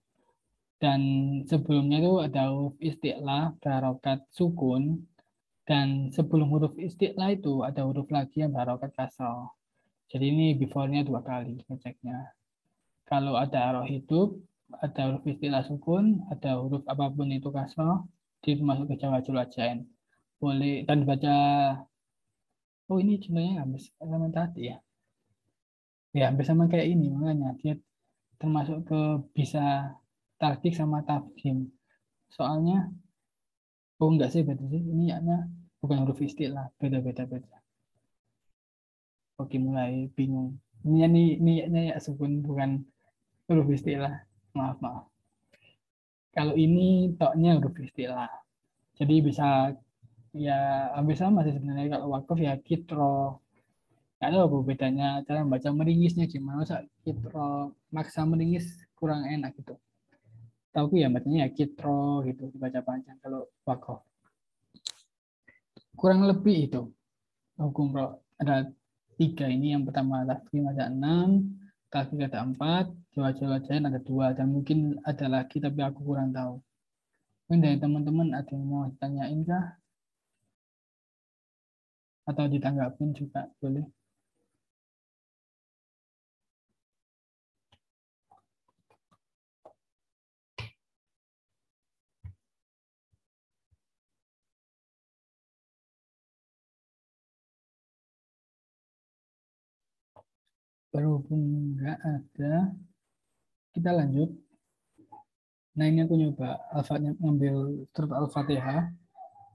Dan sebelumnya itu ada huruf istilah berharokat sukun. Dan sebelum huruf istilah itu ada huruf lagi yang berharokat kasroh. Jadi ini before-nya 2 kali ngeceknya. Kalau ada roh hidup, ada huruf istilah sukun, ada huruf apapun itu kasroh, itu masuk ke Jawazul Wajhain. Boleh dan baca. Oh ini contohnya hampir sama tadi ya. Ya hampir sama kayak ini makanya dia termasuk ke bisa tarkik sama tafkhim. Soalnya oh enggak sih berarti sih ini yaknya bukan huruf istilah, beda-beda beda. Oke mulai bingung. Ini ya sukun bukan huruf istilah. Maaf maaf. Kalau ini toknya huruf istilah. Jadi bisa ya hampir sama sih sebenarnya kalau wakaf ya kitro. Nggak tahu apa bedanya cara membaca meringisnya gimana. Masa kitro maksa meringis kurang enak gitu. Tahu ya bacanya ya kitro gitu dibaca panjang kalau wakof. Kurang lebih itu hukum roh. Ada tiga ini. Yang pertama tafkhim ada 6, tafkhim ada 4, jawa-jawa jalan ada 2, dan mungkin ada lagi tapi aku kurang tahu. Mungkin dari teman-teman ada yang mau tanyain kah? Atau ditanggapin juga boleh. Berhubung nggak ada, kita lanjut. Nah ini aku nyoba ngambil surat Al-Fatihah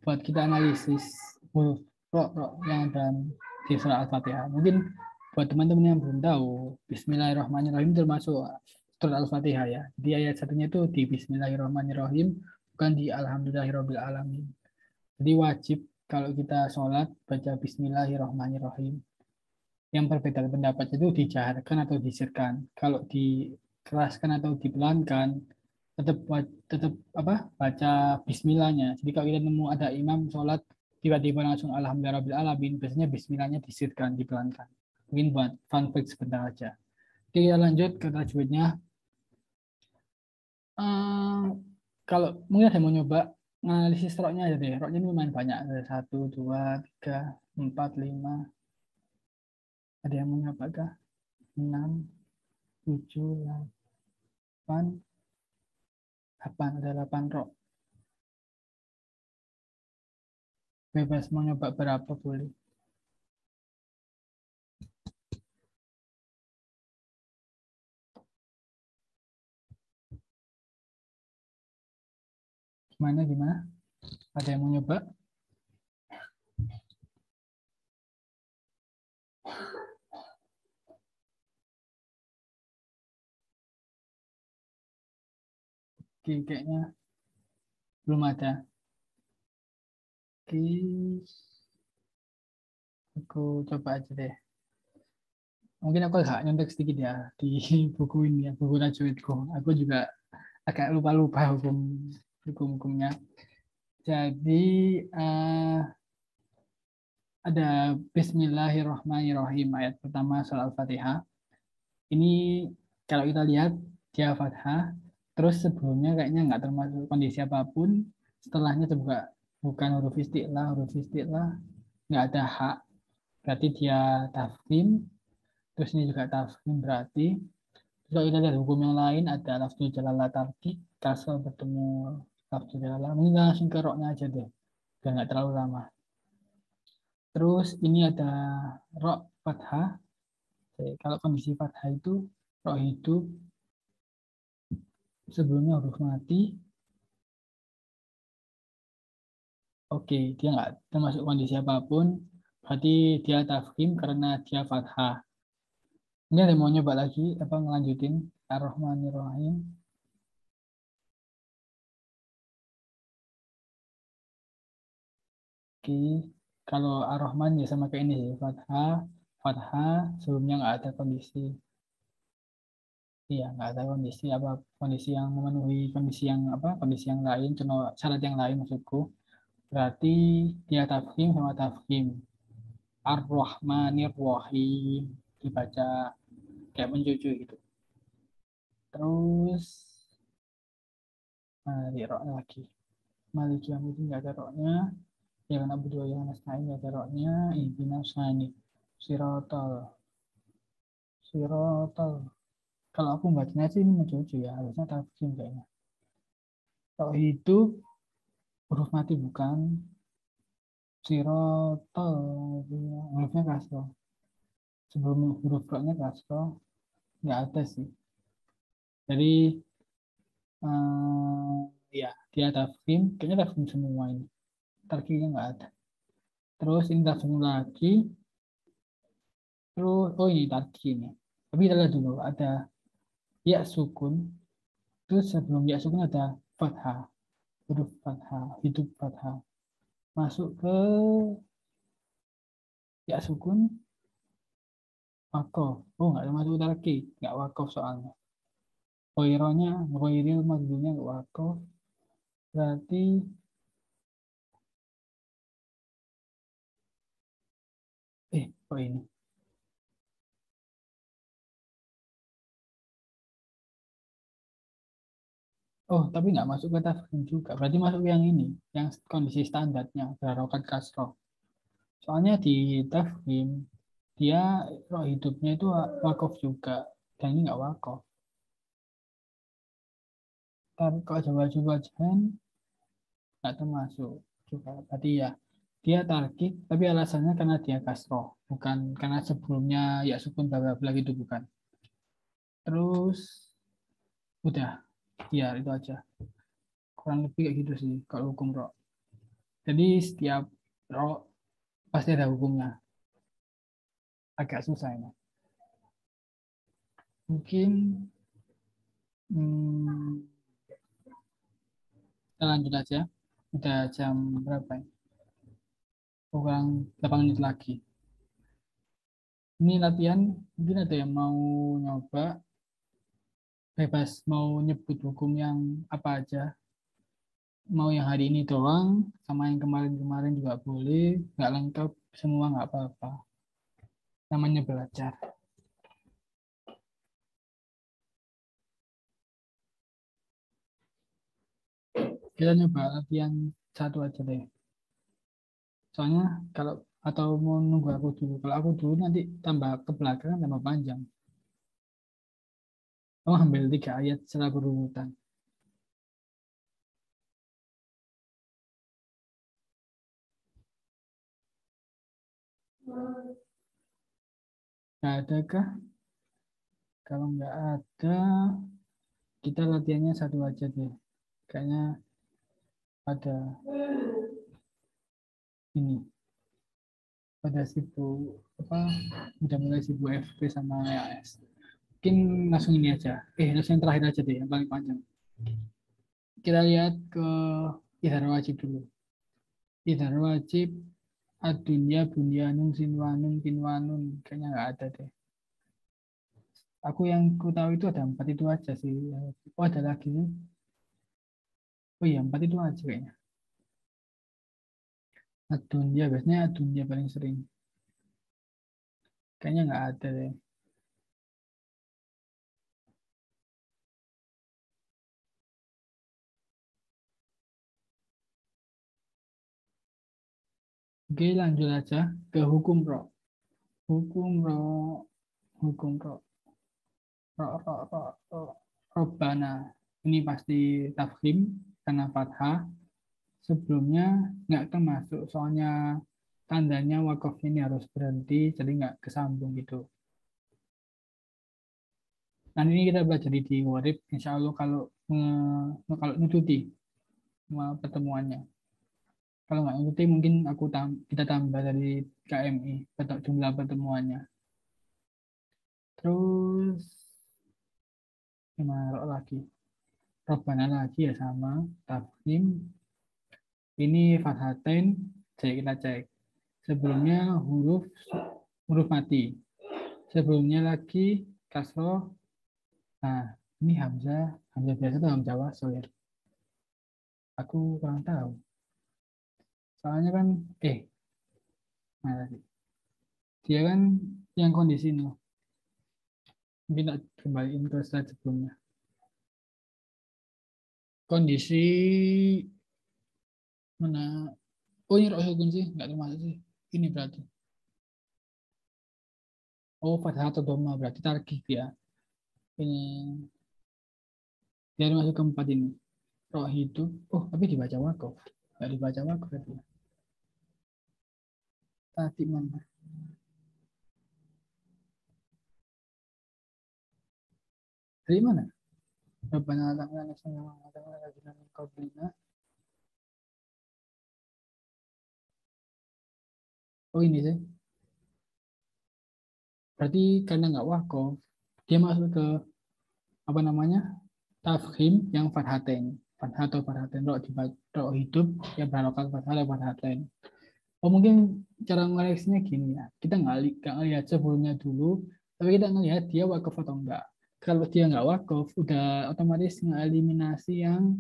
buat kita analisis huruf roh yang ada di surat Al-Fatihah. Mungkin buat teman-teman yang belum tahu, Bismillahirrahmanirrahim termasuk surat Al-Fatihah ya. Di ayat satunya itu di Bismillahirrahmanirrahim, bukan di Alhamdulillahirrahmanirrahim. Jadi wajib kalau kita sholat baca Bismillahirrahmanirrahim. Yang berbeda pendapat itu dijaharkan atau disirkan. Kalau dikeraskan atau dipelankan, tetap tetap apa baca Bismillahnya. Jadi kalau kita nemu ada imam sholat tiba-tiba langsung Alhamdulillahirobbilalamin, biasanya Bismillahnya disirkan, dipelankan. Mungkin buat fun fact sebentar aja. Oke, kita lanjut ke tajwidnya. Kalau mungkin ada yang mau nyoba analisis roknya aja deh. Roknya ini lumayan banyak. Ada 1, 2, 3, 4, 5. Ada yang mau nyoba kah? 6, 7, 8. 8. Ada 8 rok. Bebas mau nyoba berapa boleh. Gimana? Ada yang mau nyoba? Oke, kayaknya belum ada. Oke, aku coba aja deh. Mungkin aku agak nyontek sedikit ya di buku ini ya, buku tajwidku. Aku juga agak lupa-lupa hukum-hukumnya. Jadi ada Bismillahirrahmanirrahim ayat pertama surah Al-Fatihah. Ini kalau kita lihat dia fathah, terus sebelumnya kayaknya nggak termasuk kondisi apapun. Setelahnya juga bukan huruf istilah, nggak ada hak, berarti dia tafkhim. Terus ini juga tafkhim berarti. Terus kalau kita lihat hukum yang lain ada lafzul jalalah tarkik, kasal bertemu lafzul jalalah. Mungkin langsung ke roknya aja deh, biar nggak terlalu lama. Terus ini ada rok fathah. Kalau kondisi fathah itu rok hidup sebelumnya huruf mati. Oke, dia nggak termasuk kondisi apapun. Berarti dia tafkhim karena dia fathah. Ini ada yang mau nyoba lagi, apa ngelanjutin Ar-Rahmanir-Rahim. Oke, kalau Ar-Rahman ya sama kayak ini sih, fathah, fathah, sebelumnya nggak ada kondisi. Iya, nggak ada kondisi apa kondisi yang memenuhi kondisi yang apa kondisi yang lain, contoh syarat yang lain maksudku. Berarti dia tafkhim sama tafkhim. Ar-Rahmanir-Rahim dibaca kayak mencucu gitu. Terus di rok lagi. Maliki Yaumiddin nggak ada roknya. Ya kan Abu Dua yang Nasnain nggak ada roknya. Ihdinas Sani. Sirotol. Sirotol. Kalau aku bacanya sih ini mencucu ya. Harusnya tafsir kayaknya. Kalau hidup huruf mati bukan. Sirotol. Hurufnya kasro. Sebelum huruf roknya kasro. Nggak ada sih. Jadi ya dia tafsir. Kayaknya tafsir semua ini. Tarkinya nggak ada. Terus ini tafsir lagi. Terus, oh ini tarki ini. Tapi kita lihat dulu, ada ya sukun. Terus sebelum ya sukun ada fathah. Huruf fathah, hidup fathah. Masuk ke ya sukun. Wakof. Oh, nggak termasuk tarkik. Nggak wakof soalnya. Koironya, koiril maksudnya nggak wakof. Berarti, kok ini? Oh, tapi nggak masuk ke tafkhim juga. Berarti masuk yang ini, yang kondisi standarnya, harokat kasroh. Soalnya di tafkhim, dia roh hidupnya itu wakof juga. Dan ini nggak wakof. Tapi kalau coba-coba nggak termasuk juga. Berarti ya, dia tarkik, tapi alasannya karena dia kasroh. Bukan karena sebelumnya ya sukun bla bla bla gitu, bukan. Terus, udah. Ya, itu aja. Kurang lebih kayak gitu sih, kalau hukum roh. Jadi setiap roh pasti ada hukumnya. Agak susah ini. Mungkin hmm, kita lanjut aja. Udah jam berapa ini? Kurang 8 menit lagi. Ini latihan, mungkin ada yang mau nyoba, bebas mau nyebut hukum yang apa aja. Mau yang hari ini doang, sama yang kemarin-kemarin juga boleh. Nggak lengkap, semua nggak apa-apa. Namanya belajar. Kita nyoba latihan satu aja deh. Soalnya kalau atau mau nunggu aku dulu. Kalau aku dulu nanti tambah ke belakang tambah panjang. Oh, ambil 3 ayat secara berurutan. Nggak ada kah? Kalau nggak ada, kita latihannya satu aja deh. Kayaknya ada ini. Pada sibuk apa? Udah mulai sibuk FP sama AS. Mungkin langsung ini aja. Langsung yang terakhir aja deh, yang paling panjang. Kita lihat ke idhar wajib dulu. Idhar wajib adunya bunyanun sinwanun tinwanun. Kayaknya nggak ada deh. Aku yang ku tahu itu ada 4 itu aja sih. Oh, ada lagi nih. Oh iya, 4 itu aja kayaknya. Adunya, biasanya adunya paling sering. Kayaknya nggak ada deh. Oke, lanjut aja ke hukum ro. Hukum ro, hukum ro. Ro. Robbana. Ini pasti tafkhim karena fathah. Sebelumnya nggak termasuk, soalnya tandanya wakaf ini harus berhenti, jadi nggak kesambung gitu. Nanti ini kita belajar di Warib, insya Allah kalau nututi pertemuannya. Kalau nggak nututi mungkin kita tambah dari KMI atau jumlah pertemuannya. Terus gimana lagi? Robbana lagi ya sama tafkhim. Ini fathatain, jadi kita cek. Sebelumnya huruf huruf mati. Sebelumnya lagi kasroh. Nah, ini hamzah, hamzah biasa atau hamzah wasl ya? Aku kurang tahu. Soalnya kan, mana tadi? Dia kan yang kondisi ini. Mungkin tak kembaliin ke slide sebelumnya. Kondisi mana? Oh, ini roh sukun sih, nggak termasuk sih. Ini berarti. Oh, fathah atau doma berarti tarkih ya. Ini dia masuk keempat ini. Roh hidup. Oh, tapi dibaca wakaf. Nggak dibaca wakaf berarti. Tadi mana? Dari mana? Rabbana la ilaha illa anta subhanaka. Oh, ini sih. Berarti karena nggak wakaf, dia masuk ke apa namanya? Tafkhim yang fathatain. Fathah atau fathatain. Roh hidup yang berharokat fathah atau fathatain. Oh, mungkin cara ngoreksinya gini ya. Kita nggak lihat sebelumnya dulu, Tapi kita ngelihat dia wakaf atau enggak. Kalau dia enggak wakaf, udah otomatis ngeliminasi yang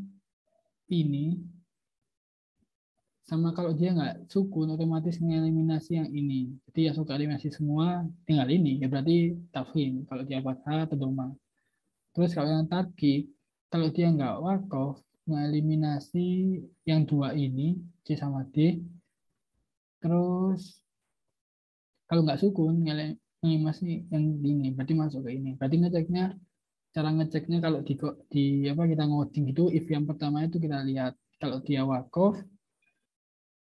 ini. Sama kalau dia enggak sukun, otomatis ngeliminasi yang ini. Jadi yang suka eliminasi semua, tinggal ini. Ya berarti tafhim. Kalau dia fathah atau doma. Terus kalau yang tarkib, kalau dia enggak wakaf, ngeliminasi yang dua ini, C sama D. Terus kalau nggak sukun, ngeliminasi yang ini, berarti masuk ke ini. Berarti ngeceknya, cara ngeceknya kalau di apa kita ngoding itu, if yang pertama itu kita lihat kalau dia wakof,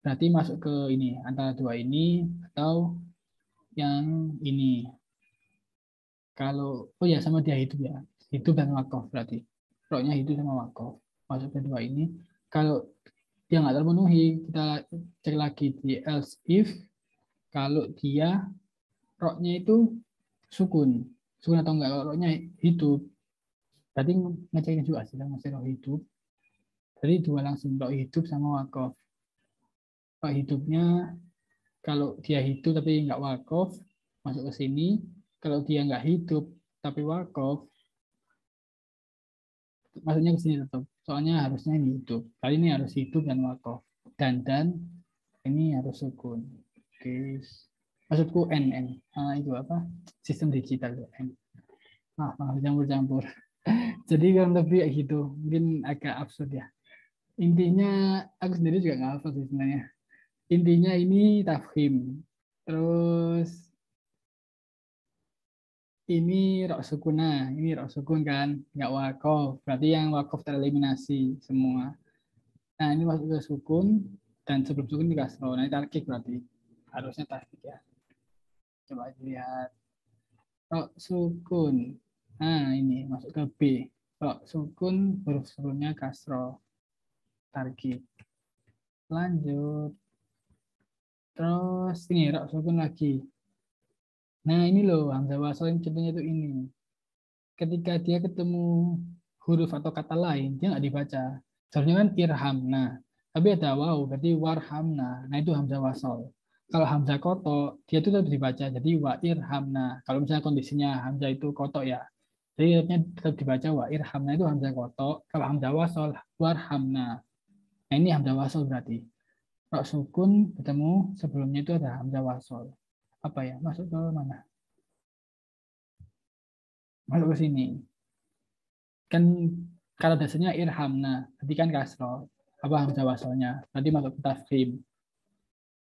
berarti masuk ke ini antara dua ini atau yang ini. Kalau oh ya sama dia hidup dan wakof berarti. Roknya hidup sama wakof masuk ke dua ini. Kalau dia nggak terpenuhi, kita cek lagi di else if. Kalau dia roknya itu sukun atau enggak, kalau roknya hidup berarti ngeceknya juga sih masih roh hidup. Jadi dua langsung roh hidup sama wakof. Roh hidupnya kalau dia hidup tapi enggak wakof masuk ke sini. Kalau dia enggak hidup tapi wakof masuknya ke sini tetap. Soalnya harusnya ini hidup. Kali ini harus hidup dan wakof. Dan ini harus sukun. Oke. Maksudku N. Itu apa? Sistem digital N. Maaf campur-campur. Jadi kurang lebih kayak gitu. Mungkin agak absurd ya. Intinya aku sendiri juga nggak hafal sih sebenarnya. Intinya ini tafhim. Terus ini rok sukun. Nah, ini rok sukun kan, nggak wakof. Berarti yang wakof tereliminasi semua. Nah, ini masuk ke sukun dan sebelum sukun di kasro. Nah, ini tarkik berarti. Harusnya tarkik ya. Coba lihat. Rok sukun. Nah, ini masuk ke B. Rok sukun huruf sebelumnya kasro. Tarkik. Lanjut. Terus ini rok sukun lagi. Nah, ini loh hamzah wasal yang contohnya itu ini. Ketika dia ketemu huruf atau kata lain, dia nggak dibaca. Seharusnya kan irhamna. Tapi ada waw, berarti warhamna. Nah, itu hamzah wasal. Kalau hamzah koto, dia itu tetap dibaca. Jadi wa irhamna. Kalau misalnya kondisinya hamzah itu koto ya. Jadi tetap dibaca wa irhamna itu hamzah koto. Kalau hamzah wasal, warhamna. Nah, ini hamzah wasal berarti. Rok sukun ketemu sebelumnya itu ada hamzah wasal. Apa ya? Masuk ke mana? Masuk ke sini. Kan kalau dasarnya irhamna, berarti kan kasro. Apa hamzah wasalnya? Berarti masuk ke tafkhim.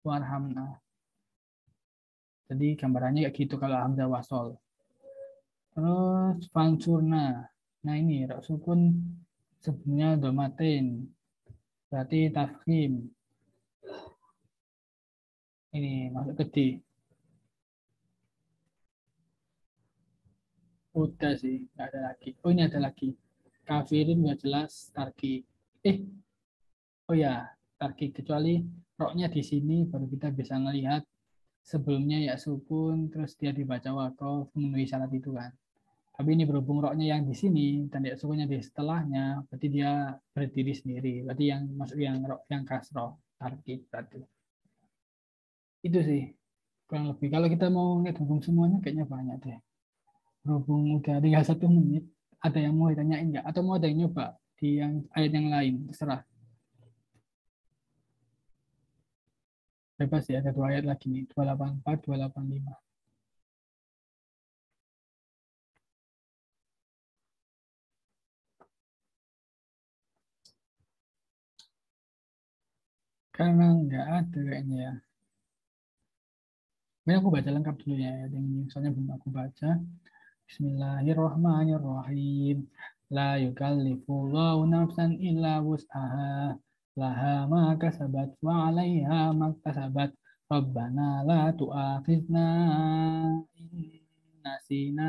Warhamna. Jadi gambarannya kayak gitu kalau hamzah wasal. Terus fansurna. Nah ini rok sukun sebelumnya domatin. Berarti tafkhim. Ini masuk ke D. Udah sih, nggak ada lagi. Oh ini ada lagi. Kafirin nggak jelas, tarki. Oh ya, tarki kecuali roknya di sini baru kita bisa ngelihat sebelumnya ya sukun, terus dia dibaca wakof memenuhi syarat itu kan. Tapi ini berhubung roknya yang di sini dan ya sukunnya di setelahnya, berarti dia berdiri sendiri. Berarti yang masuk yang rok yang kasroh, tarki berarti. Itu sih kurang lebih. Kalau kita mau ngehubung semuanya kayaknya banyak deh. Berhubung udah tinggal 1 menit, ada yang mau ditanyain nggak? Atau mau ada yang nyoba di yang ayat yang lain? Terserah. Bebas ya, ada 2 ayat lagi nih, 284, 285. Karena nggak ada kayaknya ya. Ini aku baca lengkap dulu ya, ayat yang ini. Soalnya belum aku baca. Bismillahirrahmanirrahim. La yukallifullahu nafsan illa wus'aha. Laha ma kasabat wa 'alaiha ma kasabat. Rabbana la tu'akhidna in nasina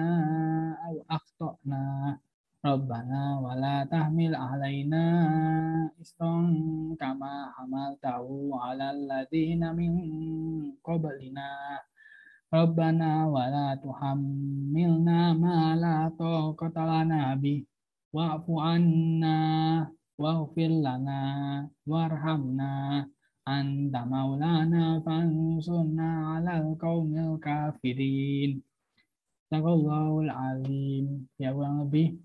aw akhtana. Rabbana wa la tahmil 'alaina isran kama hamaltahu 'alal ladzina min qablina. Rabbana wa la tuhammilna ma la taqata lana bih wa'fu anna waghfir lana warhamna anta maulana fansurna 'alal qaumil kafirin. Sadaqallahul alim. Ya kurang lebih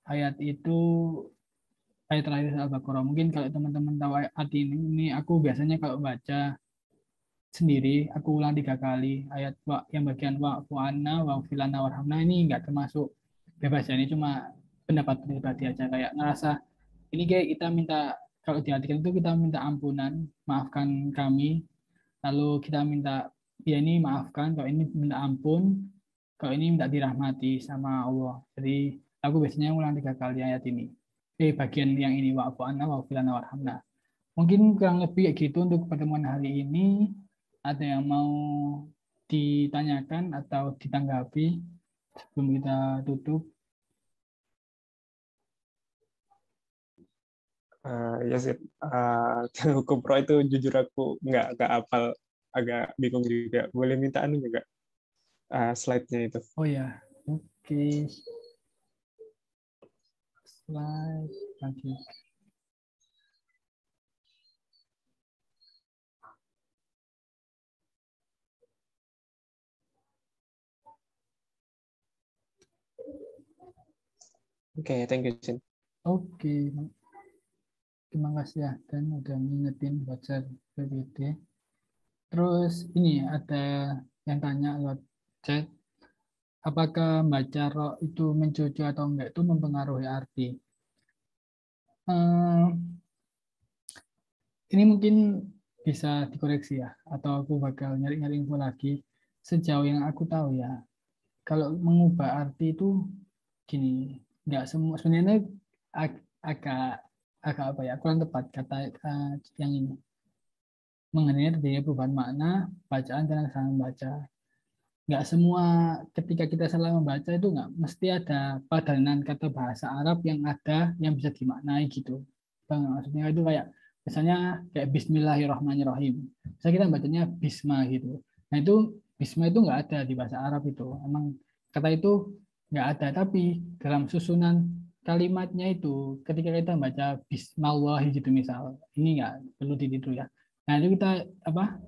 ayat itu ayat terakhir Al-Baqarah. Mungkin kalau teman-teman tahu arti ini aku biasanya kalau baca sendiri, aku ulang 3 kali ayat yang bagian wa'fu anna wa filana warhamna ini nggak termasuk bebas ya, ini cuma pendapat pribadi aja kayak ngerasa ini kayak kita minta kalau diartikan itu kita minta ampunan, maafkan kami, lalu kita minta ya ini maafkan, kalau ini minta ampun, kalau ini minta dirahmati sama Allah. Jadi aku biasanya ulang 3 kali ayat ini. Bagian yang ini wa'fu anna wa filana warhamna. Mungkin kurang lebih kayak gitu untuk pertemuan hari ini. Ada yang mau ditanyakan atau ditanggapi sebelum kita tutup? Ya sih, hukum pro itu jujur aku nggak hafal, agak bingung juga. Boleh minta anu juga slide-nya itu. Oh ya, oke. Slide lagi. Oke, thank you, Cin. Oke, terima kasih ya dan udah ngingetin buat share PPT. Terus ini ada yang tanya lewat chat, apakah baca roh itu mencucu atau enggak itu mempengaruhi arti? Eh, ini mungkin bisa dikoreksi ya, atau aku bakal nyari-nyari info lagi. Sejauh yang aku tahu ya, kalau mengubah arti itu gini, nggak semua sebenarnya agak agak apa ya, kurang tepat kata yang ini. Mengenai terjadinya perubahan makna, bacaan dan kesalahan membaca. Nggak semua ketika kita salah membaca itu nggak mesti ada padanan kata bahasa Arab yang ada yang bisa dimaknai gitu. Bang, maksudnya itu kayak misalnya kayak Bismillahirrahmanirrahim. Misalnya kita bacanya Bisma gitu. Nah itu Bisma itu nggak ada di bahasa Arab itu. Emang kata itu nggak ada. Tapi dalam susunan kalimatnya itu ketika kita baca Bismillah gitu misal, ini nggak perlu ditiru ya. Nah itu kita apa?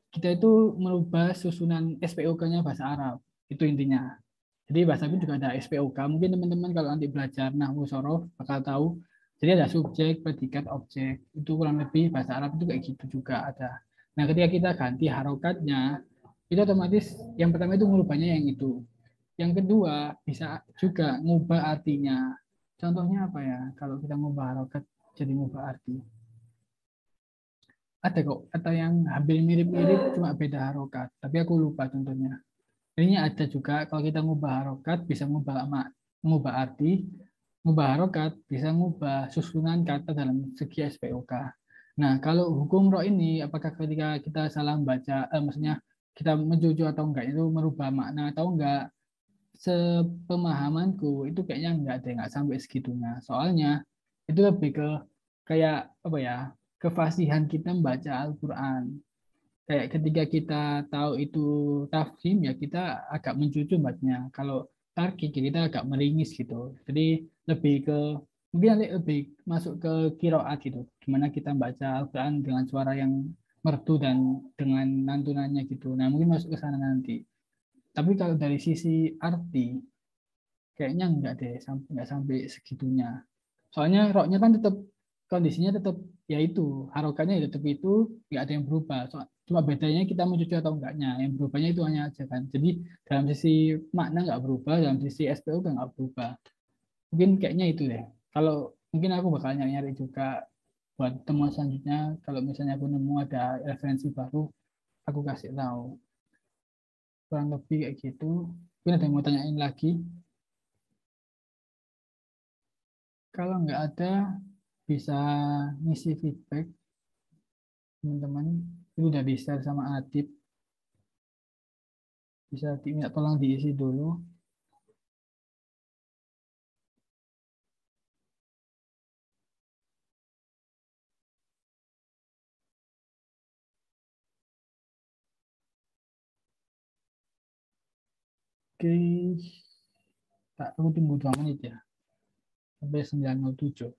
Kita itu merubah susunan SPOK-nya bahasa Arab. Itu intinya. Jadi bahasa Arab juga ada SPOK. Mungkin teman-teman kalau nanti belajar nahwu sorof bakal tahu. Jadi ada subjek, predikat, objek. Itu kurang lebih bahasa Arab itu kayak gitu juga ada. Nah, ketika kita ganti harokatnya, itu otomatis yang pertama itu merubahnya yang itu. Yang kedua, bisa juga ngubah artinya. Contohnya apa ya? Kalau kita ngubah harokat jadi ngubah arti. Ada kok, kata yang hampir mirip-mirip cuma beda harokat. Tapi aku lupa contohnya. Ini ada juga kalau kita ngubah harokat bisa ngubah arti, ngubah harokat bisa ngubah susunan kata dalam segi SPOK. Nah, kalau hukum roh ini, apakah ketika kita salah membaca, maksudnya kita mencucu atau enggak itu merubah makna atau enggak? Sepemahamanku itu kayaknya enggak ada, enggak sampai segitunya. Soalnya itu lebih ke kayak apa ya, kefasihan kita membaca Al-Quran. Kayak ketika kita tahu itu tafhim ya kita agak mencucu bacanya. Kalau tarkik ya kita agak meringis gitu. Jadi lebih ke mungkin nanti lebih masuk ke kiroat gitu. Gimana kita baca Al-Quran dengan suara yang merdu dan dengan lantunannya gitu. Nah mungkin masuk ke sana nanti. Tapi kalau dari sisi arti kayaknya enggak deh, enggak sampai segitunya. Soalnya roknya kan tetap kondisinya tetap ya itu, harokatnya ya tetap itu, nggak ada yang berubah. Cuma bedanya kita mencuci atau enggaknya. Yang berubahnya itu hanya aja kan. Jadi dalam sisi makna nggak berubah, dalam sisi SPO kan nggak berubah. Mungkin kayaknya itu deh. Kalau mungkin aku bakal nyari-nyari juga buat temuan selanjutnya. Kalau misalnya aku nemu ada referensi baru, aku kasih tahu. Kurang lebih kayak gitu. Mungkin ada yang mau tanyain lagi. Kalau nggak ada, bisa ngisi feedback teman-teman. Itu udah di-share sama Adit. Bisa diminta tolong diisi dulu. Oke, tak aku tunggu 2 menit ya. Sampai 9.07.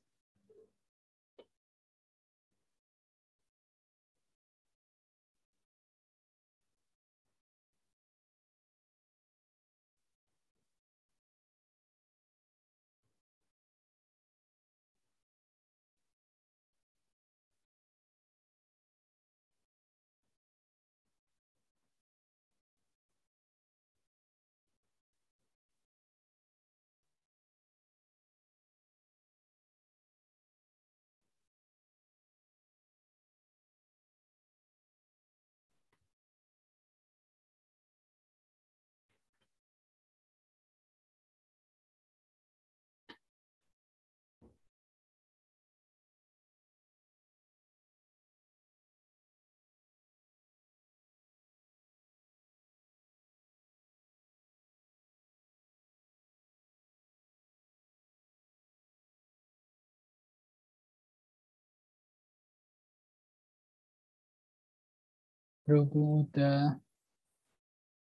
Berhubung udah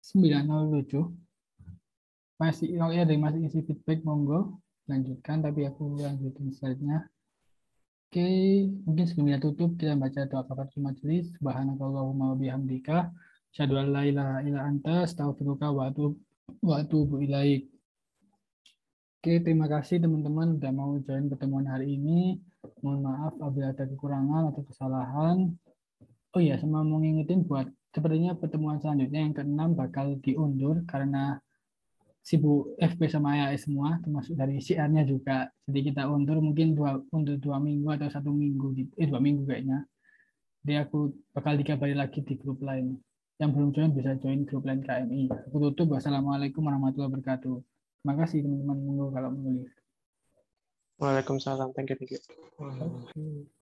9:07. Masih, kalau ada yang masih isi feedback, monggo lanjutkan, tapi aku lanjutin slide-nya. Oke, mungkin sebelumnya tutup, kita baca doa kafaratul majelis. Subhanakallahumma wa bihamdika, asyhadu an la ilaha illa anta, astaghfiruka wa atubu ilaik. Oke, terima kasih teman-teman udah mau join pertemuan hari ini. Mohon maaf apabila ada kekurangan atau kesalahan. Oh iya, sama mau ngingetin buat sepertinya pertemuan selanjutnya yang ke-6 bakal diundur karena sibuk FP sama AAS semua, termasuk dari CR-nya juga. Jadi kita undur mungkin untuk 2 minggu atau 1 minggu, 2 minggu kayaknya. Jadi aku bakal dikabari lagi di grup lain. Yang belum join bisa join grup lain KMI. Aku tutup. Wassalamualaikum warahmatullahi wabarakatuh. Terima kasih teman-teman, monggo kalau menulis. Waalaikumsalam. Thank you.